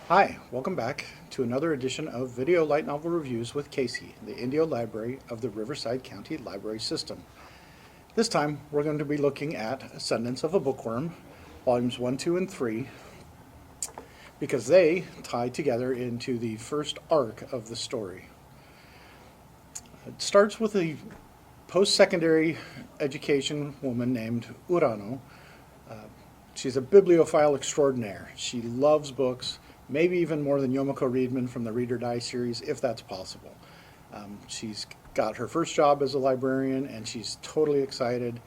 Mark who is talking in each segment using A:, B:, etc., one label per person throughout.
A: Hi, welcome back to another edition of Video Light Novel Reviews with Casey, the Indio Library of the Riverside County Library System. This time, we're going to be looking at Ascendance of a Bookworm, Volumes 1, 2, and 3, because they tie together into the first arc of the story. It starts with a post-secondary education woman named Urano. She's a bibliophile extraordinaire. She loves books, maybe even more than Yomiko Reedman from the Read or Die series, if that's possible. She's got her first job as a librarian, and she's totally excited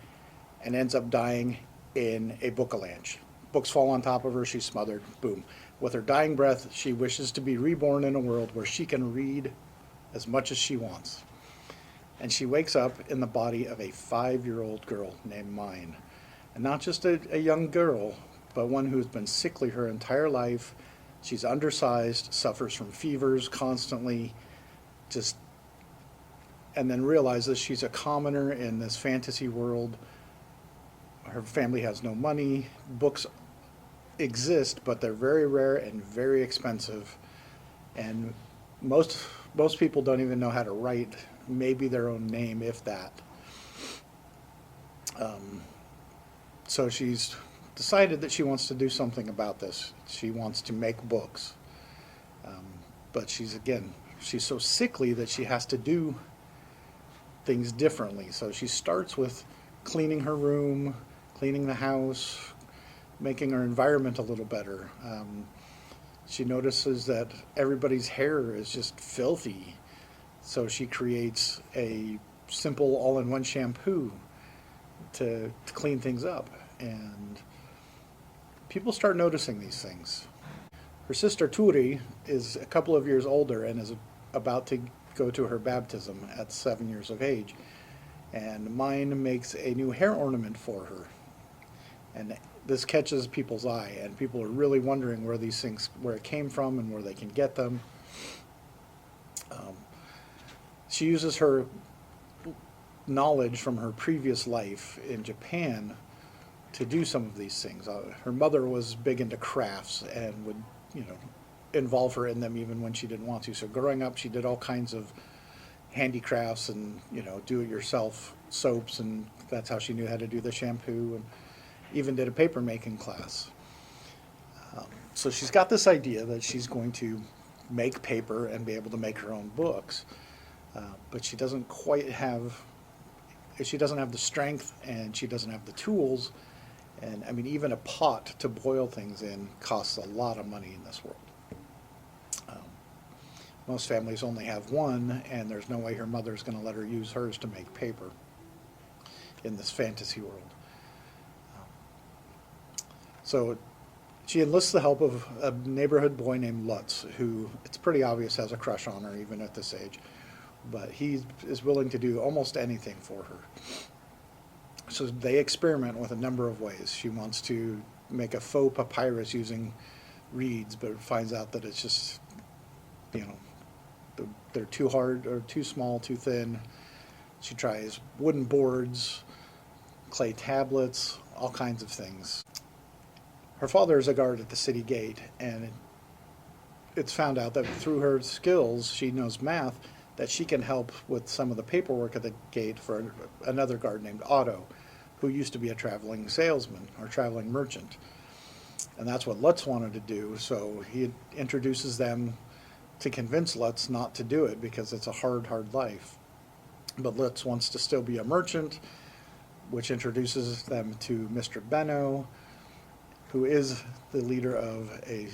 A: and ends up dying in a book avalanche. Books fall on top of her, she's smothered, boom. With her dying breath, she wishes to be reborn in a world where she can read as much as she wants. And she wakes up in the body of a 5-year-old girl named Mine. And not just a young girl, but one who's been sickly her entire life. She's undersized, suffers from fevers constantly, and then realizes she's a commoner in this fantasy world. Her family has no money. Books exist, but they're very rare and very expensive. And most people don't even know how to write maybe their own name, if that. So she's decided that she wants to do something about this. She wants to make books. But she's so sickly that she has to do things differently. So she starts with cleaning her room, cleaning the house, making her environment a little better. She notices that everybody's hair is just filthy. So she creates a simple all-in-one shampoo to clean things up. And people start noticing these things. Her sister Turi is a couple of years older and is about to go to her baptism at 7 years of age. And Mine makes a new hair ornament for her. And this catches people's eye, and people are really wondering where it came from and where they can get them. She uses her knowledge from her previous life in Japan to do some of these things. Her mother was big into crafts and would, involve her in them even when she didn't want to. So growing up, she did all kinds of handicrafts and, do-it-yourself soaps, and that's how she knew how to do the shampoo, and even did a paper making class. So she's got this idea that she's going to make paper and be able to make her own books, but she doesn't have the strength, and she doesn't have the tools. And I mean, even a pot to boil things in costs a lot of money in this world. Most families only have one, and there's no way her mother's going to let her use hers to make paper in this fantasy world. So she enlists the help of a neighborhood boy named Lutz, who it's pretty obvious has a crush on her even at this age, but he is willing to do almost anything for her. So they experiment with a number of ways. She wants to make a faux papyrus using reeds, but finds out that it's just, they're too hard or too small, too thin. She tries wooden boards, clay tablets, all kinds of things. Her father is a guard at the city gate, and it's found out that through her skills, she knows math, that she can help with some of the paperwork at the gate for another guard named Otto, who used to be a traveling salesman or traveling merchant. And that's what Lutz wanted to do, so he introduces them to convince Lutz not to do it because it's a hard life. But Lutz wants to still be a merchant, which introduces them to Mr. Benno, who is the leader of a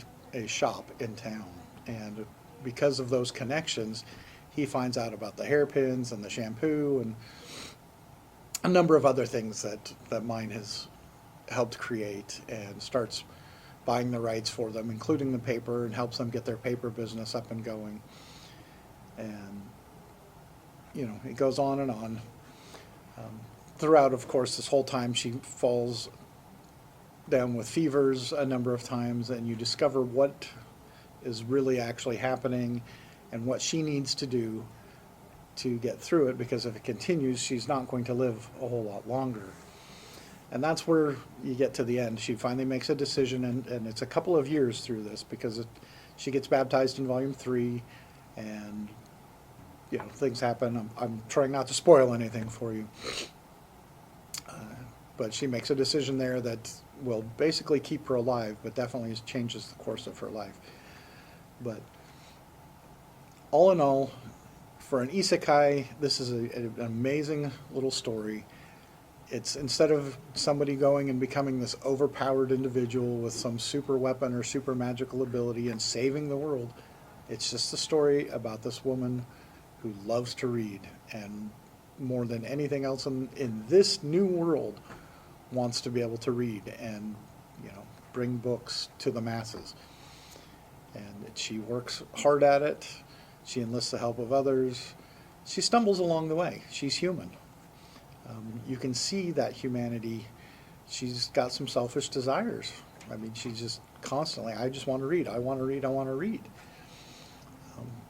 A: shop in town. And because of those connections, he finds out about the hairpins and the shampoo and a number of other things that Mine has helped create, and starts buying the rights for them, including the paper, and helps them get their paper business up and going. And, it goes on and on. Throughout, of course, this whole time, she falls down with fevers a number of times, and you discover what is really actually happening and what she needs to do to get through it, because if it continues, she's not going to live a whole lot longer. And that's where you get to the end. She finally makes a decision, and it's a couple of years through this, because She gets baptized in volume 3, and things happen. I'm trying not to spoil anything for you. But she makes a decision there that will basically keep her alive, but definitely changes the course of her life. But all in all, for an isekai, this is an amazing little story. It's, instead of somebody going and becoming this overpowered individual with some super weapon or super magical ability and saving the world, it's just a story about this woman who loves to read, and more than anything else in this new world, wants to be able to read and bring books to the masses. And she works hard at it. She enlists the help of others. She stumbles along the way. She's human. You can see that humanity. She's got some selfish desires. I mean, she's just constantly, I just want to read. I want to read. I want to read.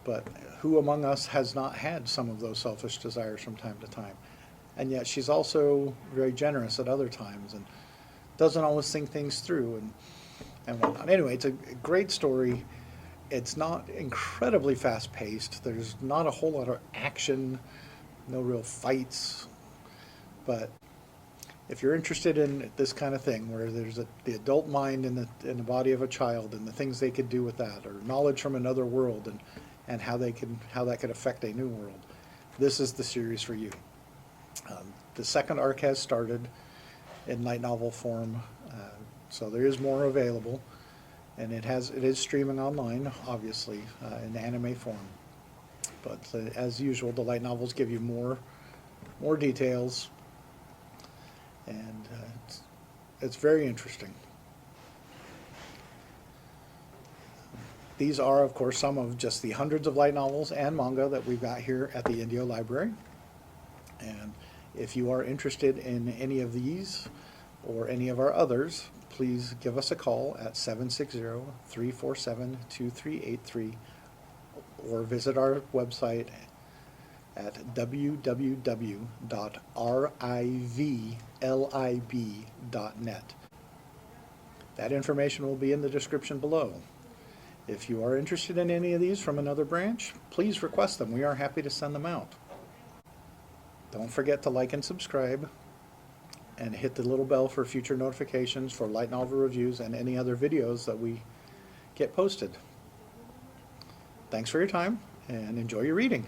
A: But who among us has not had some of those selfish desires from time to time? And yet she's also very generous at other times and doesn't always think things through and whatnot. Anyway, it's a great story. It's not incredibly fast-paced. There's not a whole lot of action, no real fights. But if you're interested in this kind of thing, where there's the adult mind in the body of a child and the things they could do with that, or knowledge from another world and how that could affect a new world, this is the series for you. The second arc has started in light novel form, so there is more available, and it is streaming online, obviously, in anime form. But as usual, the light novels give you more details, and it's very interesting. These are, of course, some of just the hundreds of light novels and manga that we've got here at the Indio Library. And if you are interested in any of these or any of our others, please give us a call at 760-347-2383 or visit our website at www.rivlib.net. That information will be in the description below. If you are interested in any of these from another branch, please request them. We are happy to send them out. Don't forget to like and subscribe, and hit the little bell for future notifications for light novel reviews and any other videos that we get posted. Thanks for your time, and enjoy your reading.